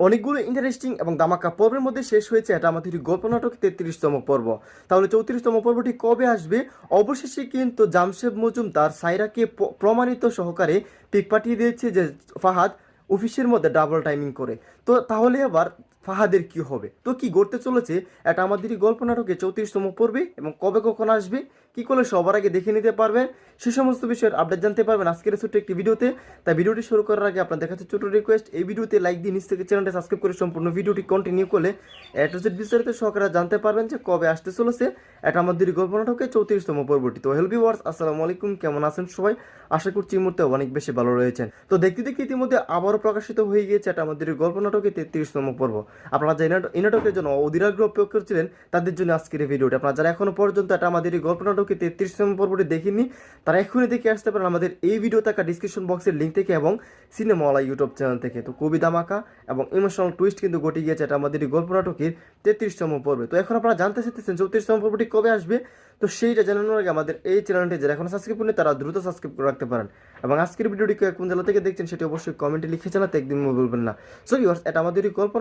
অনেকগুলো ইন্টারেস্টিং এবং ধামাকা পর্বের মধ্যে শেষ হয়েছে এটা আমাদের গল্প নাটক 33তম পর্ব। তাহলে 34তম পর্বটি কবে আসবে? অবশেষে কিন্তু জামশেদ মজুমদার সাইরাকে প্রমাণিত সহকারে পিক পাঠিয়ে দিয়েছে যে ফাহাদ অফিসের মধ্যে ডাবল টাইমিং করে। তো তাহলে আবার ফাহাদের কি হবে? তো কি ঘটতে চলেছে এটা আমাদের গল্প নাটকে 34তম পর্বে এবং কবে কখন আসবে, কি করলে সবার আগে দেখে নিতে পারবেন, সে সমস্ত বিষয়ের আপডেট জানতে পারবেন আজকের ছোট্ট একটি ভিডিওতে। তাই ভিডিওটি শুরু করার আগে আপনার দেখাচ্ছে ছোট রিকোয়েস্ট, এই ভিডিওতে লাইক দিয়ে নিচ থেকে চ্যানেলটা সাবস্ক্রাইব করে সম্পূর্ণ ভিডিওটি কন্টিনিউ করলে এটুজেড বিস্তারিত সহকারে জানতে পারবেন যে কবে আসতে চলেছে এটা আমাদের গল্প নাটকে 34তম পর্বটি। তো হেলবি ওয়ার্স, আসসালামু আলাইকুম, কেমন আছেন সবাই? আশা করছি এই মুহূর্তে অনেক বেশি ভালো রয়েছেন। তো দেখতে দেখতে ইতিমধ্যে আবারও প্রকাশিত হয়ে গিয়েছে এটা আমাদের গল্প নাটকে 33তম পর্ব। আপনারা যারা এই নাটকের জন্য অধীর আগ্রহ প্রয়োগ করছিলেন তাদের জন্য আজকের এই ভিডিওটি। আপনারা যারা এখনো পর্যন্ত এটা আমাদের এই গল্প নাটকে 33তম পর্বটি দেখেননি তারা এখনই দেখে আসতে পারেন আমাদের এই ভিডিও থাকা ডিসক্রিপশন বক্সের লিঙ্ক থেকে এবং সিনেমাওয়ালা ইউটিউব চ্যানেল থেকে। তো কবি ধামাকা এবং ইমোশনাল টুইস্ট কিন্তু ঘটে গিয়েছে এটা আমাদের এই গল্প নাটকের 33তম পর্বে। তো এখন আপনারা জানতে চাইতেছেন 34তম পর্বটি কবে আসবে। তো সেইটা জানানোর আগে আমাদের এই চ্যানেলটি যারা এখন সাবস্ক্রাইব করেনি তারা দ্রুত সাবস্ক্রাইব করে রাখতে পারেন এবং আজকের ভিডিওটি কোন জেলা থেকে দেখছেন সেটি অবশ্যই কমেন্টে লিখে জানাতে একদিন বলবেন না। সো ভিউয়ার্স, এটা আমাদের এই গল্প